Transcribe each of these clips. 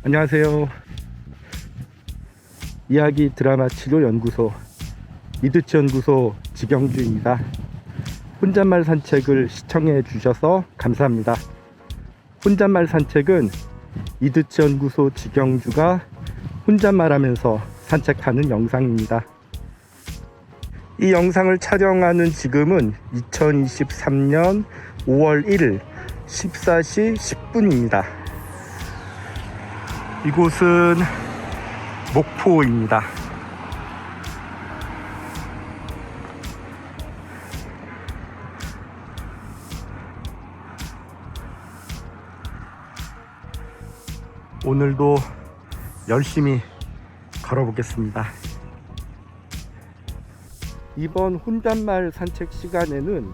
안녕하세요. 이야기 드라마 치료 연구소 이두치 연구소 지경주입니다. 혼잣말 산책을 시청해 주셔서 감사합니다. 혼잣말 산책은 이두치 연구소 지경주가 혼잣말하면서 산책하는 영상입니다. 이 영상을 촬영하는 지금은 2023년 5월 1일 14시 10분입니다. 이곳은 목포입니다. 오늘도 열심히 걸어보겠습니다. 이번 혼잣말 산책 시간에는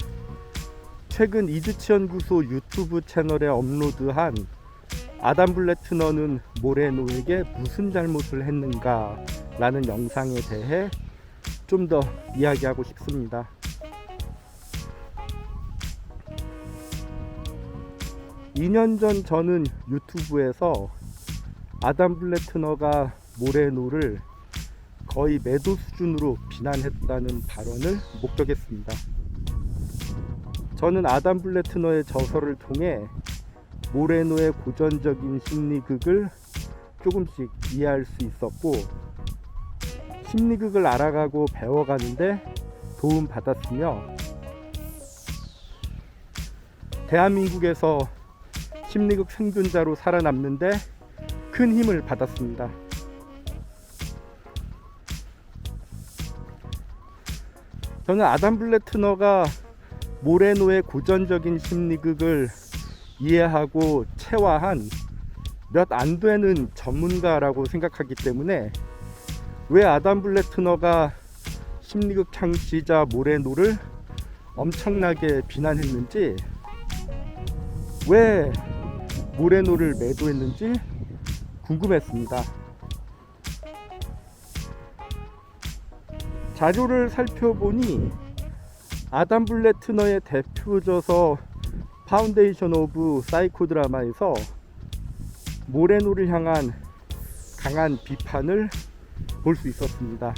최근 이두치 연구소 유튜브 채널에 업로드한 아담 블래트너는 모레노에게 무슨 잘못을 했는가 라는 영상에 대해 좀 더 이야기하고 싶습니다. (2년) 전 저는 유튜브에서 아담 블래트너가 모레노를 거의 매도 수준으로 비난했다는 발언을 목격했습니다. 저는 아담 블래트너의 저서를 통해 모레노의 고전적인 심리극을 조금씩 이해할 수 있었고, 심리극을 알아가고 배워가는데 도움 받았으며, 대한민국에서 심리극 생존자로 살아남는데 큰 힘을 받았습니다. 저는 아담 블래트너가 모레노의 고전적인 심리극을 이해하고 체화한 몇 안 되는 전문가라고 생각하기 때문에 왜 아담 블래트너가 심리극 창시자 모레노를 엄청나게 비난했는지, 왜 모레노를 매도했는지 궁금했습니다. 자료를 살펴보니 아담 블래트너의 대표저서 파운데이션 오브 사이코드라마에서 모레노를 향한 강한 비판을 볼 수 있었습니다.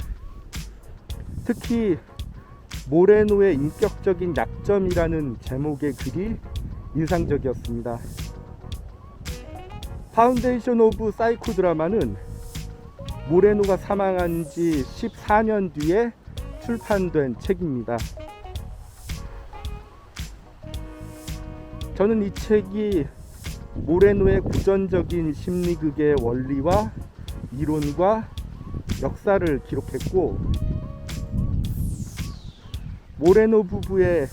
특히 모레노의 인격적인 약점이라는 제목의 글이 인상적이었습니다. 파운데이션 오브 사이코드라마는 모레노가 사망한 지 14년 뒤에 출판된 책입니다. 저는 이 책이 모레노의 고전적인 심리극의 원리와 이론과 역사를 기록했고, 모레노 부부의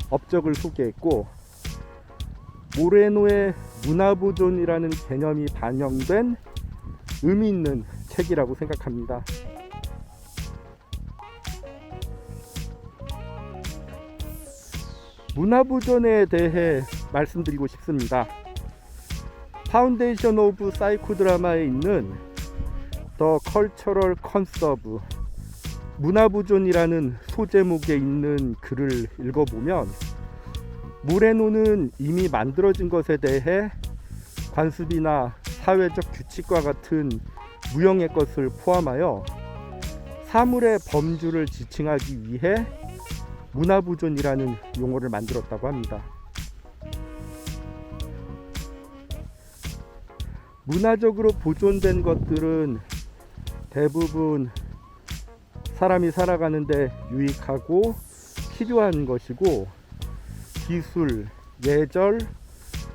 업적을 소개했고, 모레노의 문화보존이라는 개념이 반영된 의미 있는 책이라고 생각합니다. 문화보존에 대해 말씀드리고 싶습니다. 파운데이션 오브 사이코드라마에 있는 The Cultural Conserve, 문화보존이라는 소제목에 있는 글을 읽어보면 모레노는 이미 만들어진 것에 대해 관습이나 사회적 규칙과 같은 무형의 것을 포함하여 사물의 범주를 지칭하기 위해 문화보존이라는 용어를 만들었다고 합니다. 문화적으로 보존된 것들은 대부분 사람이 살아가는데 유익하고 필요한 것이고, 기술, 예절,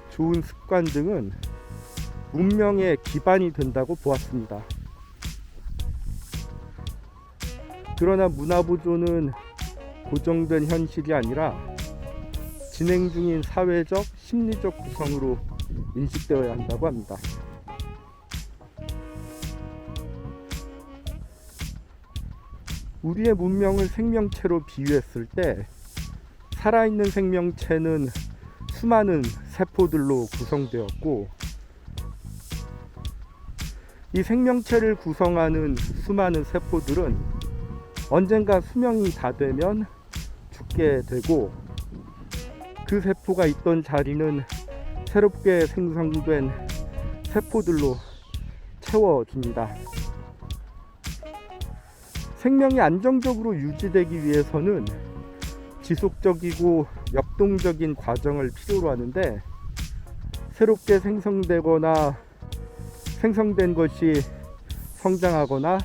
좋은 습관 등은 문명의 기반이 된다고 보았습니다. 그러나 문화보존은 고정된 현실이 아니라 진행 중인 사회적, 심리적 구성으로 인식되어야 한다고 합니다. 우리의 문명을 생명체로 비유했을 때 살아있는 생명체는 수많은 세포들로 구성되었고, 이 생명체를 구성하는 수많은 세포들은 언젠가 수명이 다 되면 죽게 되고, 그 세포가 있던 자리는 새롭게 생성된 세포들로 채워줍니다. 생명이 안정적으로 유지되기 위해서는 지속적이고 역동적인 과정을 필요로 하는데, 새롭게 생성되거나 생성된 것이 성장하거나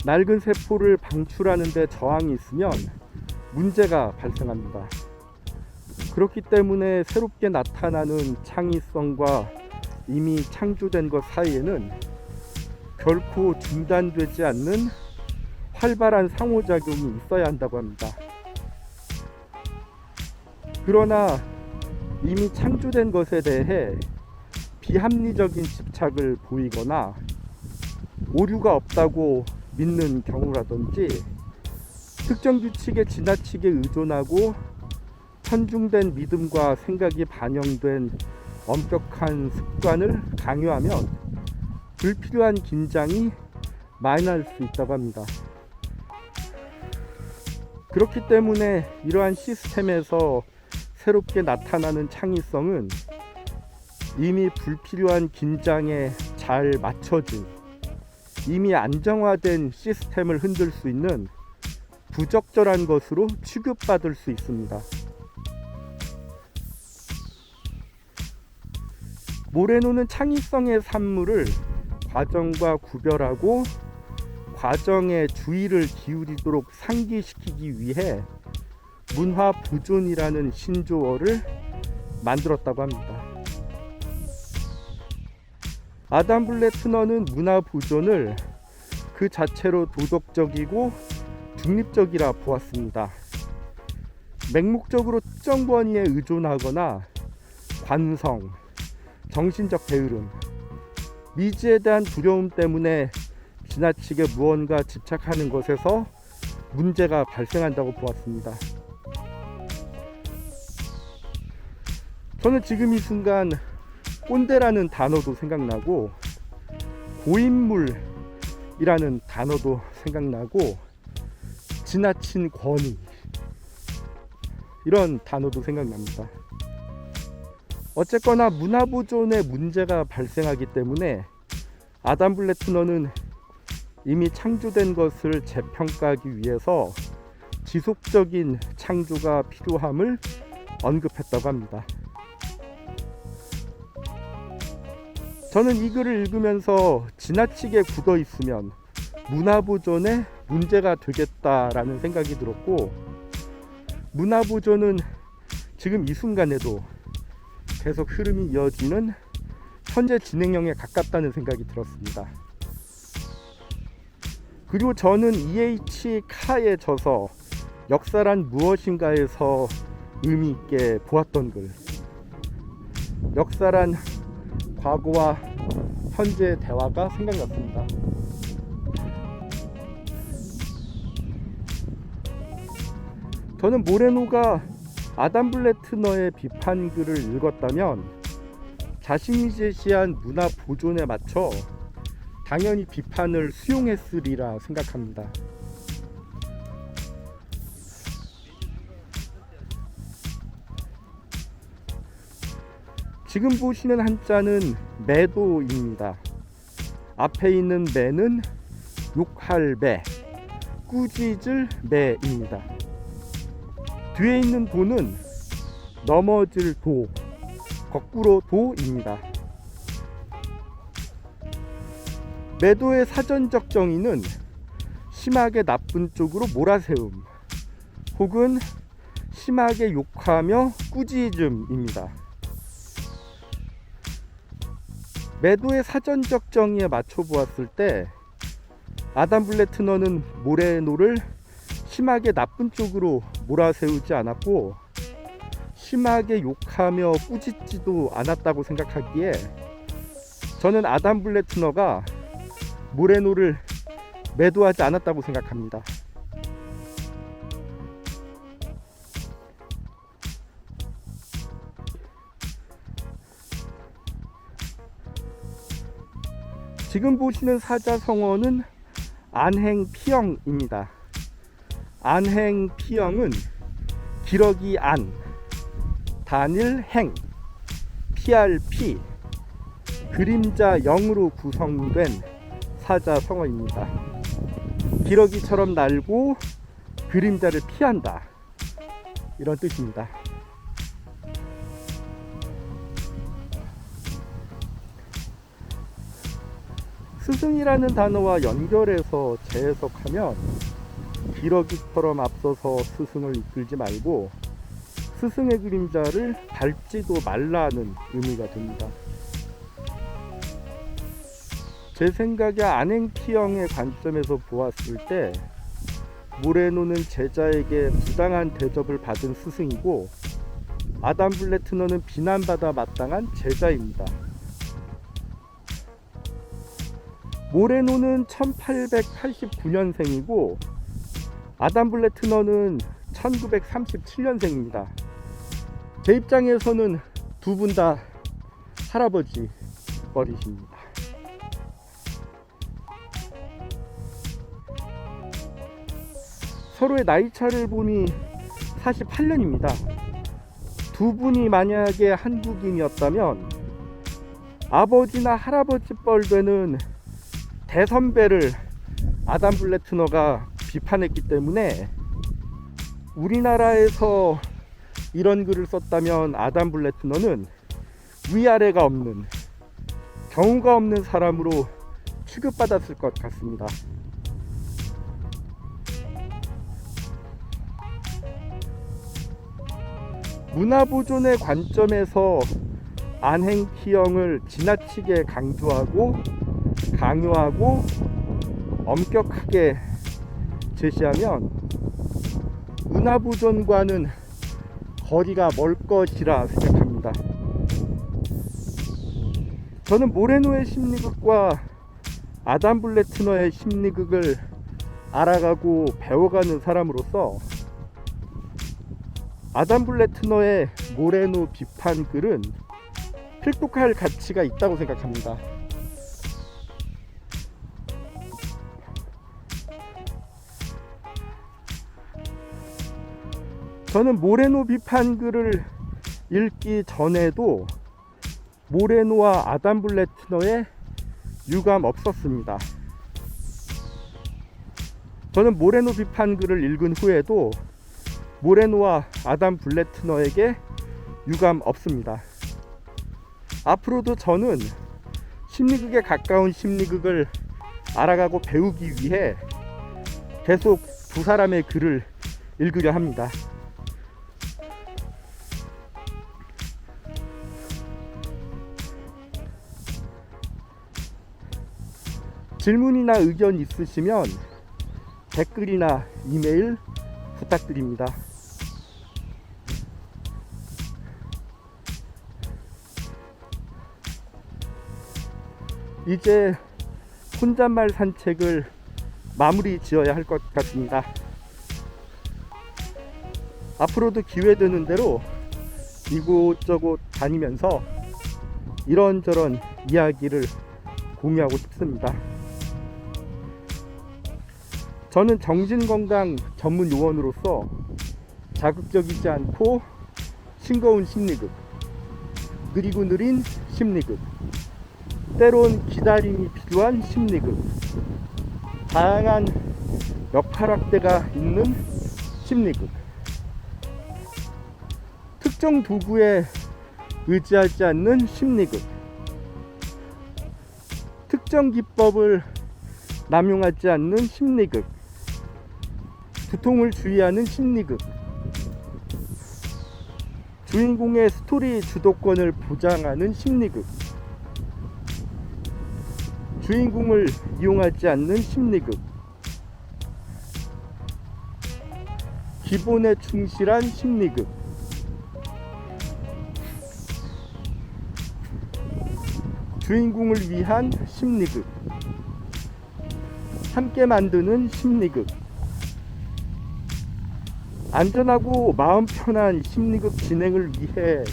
낡은 세포를 방출하는 데 저항이 있으면 문제가 발생합니다. 그렇기 때문에 새롭게 나타나는 창의성과 이미 창조된 것 사이에는 결코 중단되지 않는 활발한 상호작용이 있어야 한다고 합니다. 그러나 이미 창조된 것에 대해 비합리적인 집착을 보이거나 오류가 없다고 믿는 경우라든지, 특정 규칙에 지나치게 의존하고 편중된 믿음과 생각이 반영된 엄격한 습관을 강요하면 불필요한 긴장이 많이 날 수 있다고 합니다. 그렇기 때문에 이러한 시스템에서 새롭게 나타나는 창의성은 이미 불필요한 긴장에 잘 맞춰진, 이미 안정화된 시스템을 흔들 수 있는 부적절한 것으로 취급받을 수 있습니다. 모레노는 창의성의 산물을 과정과 구별하고 과정에 주의를 기울이도록 상기시키기 위해 문화보존이라는 신조어를 만들었다고 합니다. 아담 블레트너는 문화보존을 그 자체로 도덕적이고 중립적이라 보았습니다. 맹목적으로 특정 권위에 의존하거나 관성, 정신적 게으름, 미지에 대한 두려움 때문에 지나치게 무언가 집착하는 것에서 문제가 발생한다고 보았습니다. 저는 지금 이 순간 꼰대라는 단어도 생각나고, 고인물이라는 단어도 생각나고, 지나친 권위, 이런 단어도 생각납니다. 어쨌거나 문화보존에 문제가 발생하기 때문에 아담 블레트너는 이미 창조된 것을 재평가하기 위해서 지속적인 창조가 필요함을 언급했다고 합니다. 저는 이 글을 읽으면서 지나치게 굳어 있으면 문화보존에 문제가 되겠다라는 생각이 들었고, 문화보존은 지금 이 순간에도 계속 흐름이 이어지는 현재 진행형에 가깝다는 생각이 들었습니다. 그리고 저는 E.H. 카의 저서 역사란 무엇인가에서 의미 있게 보았던 글, 역사란 과거와 현재의 대화가 생각났습니다. 저는 모레노가 아담 블레트너의 비판글을 읽었다면 자신이 제시한 문화 보존에 맞춰 당연히 비판을 수용했으리라 생각합니다. 지금 보시는 한자는 매도입니다. 앞에 있는 매는 욕할 매, 꾸짖을 매입니다. 뒤에 있는 도는 넘어질 도, 거꾸로 도입니다. 매도의 사전적 정의는 심하게 나쁜 쪽으로 몰아세움 혹은 심하게 욕하며 꾸짖음입니다. 매도의 사전적 정의에 맞춰 보았을 때 아담 블레트너는 모레노를 심하게 나쁜 쪽으로 몰아세우지 않았고 심하게 욕하며 꾸짖지도 않았다고 생각하기에 저는 아담 블레트너가 모레노를 매도하지 않았다고 생각합니다. 지금 보시는 사자성어는 안행피영입니다. 안행피영은 기러기 안, 단일 행, 피할 피, 그림자 0으로 구성된 사자성어입니다. 기러기처럼 날고 그림자를 피한다, 이런 뜻입니다. 스승이라는 단어와 연결해서 재해석하면 기러기처럼 앞서서 스승을 이끌지 말고 스승의 그림자를 밟지도 말라는 의미가 됩니다. 제 생각에 안행키형의 관점에서 보았을 때 모레노는 제자에게 부당한 대접을 받은 스승이고 아담 블레트너는 비난받아 마땅한 제자입니다. 모레노는 1889년생이고 아담 블레트너는 1937년생입니다. 제 입장에서는 두 분 다 할아버지 버리십니다. 서로의 나이차를 보니 48년입니다. 두 분이 만약에 한국인이었다면 아버지나 할아버지 뻘되는 대선배를 아담 블레트너가 비판했기 때문에 우리나라에서 이런 글을 썼다면 아담 블레트너는 위아래가 없는, 경우가 없는 사람으로 취급받았을 것 같습니다. 문화보존의 관점에서 안행키형을 지나치게 강조하고 강요하고 엄격하게 제시하면 문화보존과는 거리가 멀 것이라 생각합니다. 저는 모레노의 심리극과 아담 블레트너의 심리극을 알아가고 배워가는 사람으로서 아담 블레트너의 모레노 비판 글은 필독할 가치가 있다고 생각합니다. 저는 모레노 비판 글을 읽기 전에도 모레노와 아담 블레트너의 유감 없었습니다. 저는 모레노 비판 글을 읽은 후에도 모레노와 아담 블레트너에게 유감 없습니다. 앞으로도 저는 심리극에 가까운 심리극을 알아가고 배우기 위해 계속 두 사람의 글을 읽으려 합니다. 질문이나 의견 있으시면 댓글이나 이메일 부탁드립니다. 이제 혼잣말 산책을 마무리 지어야 할 것 같습니다. 앞으로도 기회 되는 대로 이곳저곳 다니면서 이런저런 이야기를 공유하고 싶습니다. 저는 정신건강 전문 요원으로서 자극적이지 않고 싱거운 심리극, 느리고 느린 심리극, 때론 기다림이 필요한 심리극, 다양한 역할학대가 있는 심리극, 특정 도구에 의지하지 않는 심리극, 특정 기법을 남용하지 않는 심리극, 두통을 주의하는 심리극, 주인공의 스토리 주도권을 보장하는 심리극, 주인공을 이용하지 않는 심리극, 기본에 충실한 심리극, 주인공을 위한 심리극, 함께 만드는 심리극, 안전하고 마음 편한 심리극 진행을 위해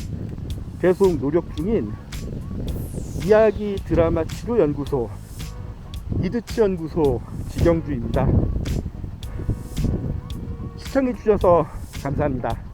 계속 노력 중인 이야기 드라마 치료 연구소 이드치 연구소 지경주입니다. 시청해 주셔서 감사합니다.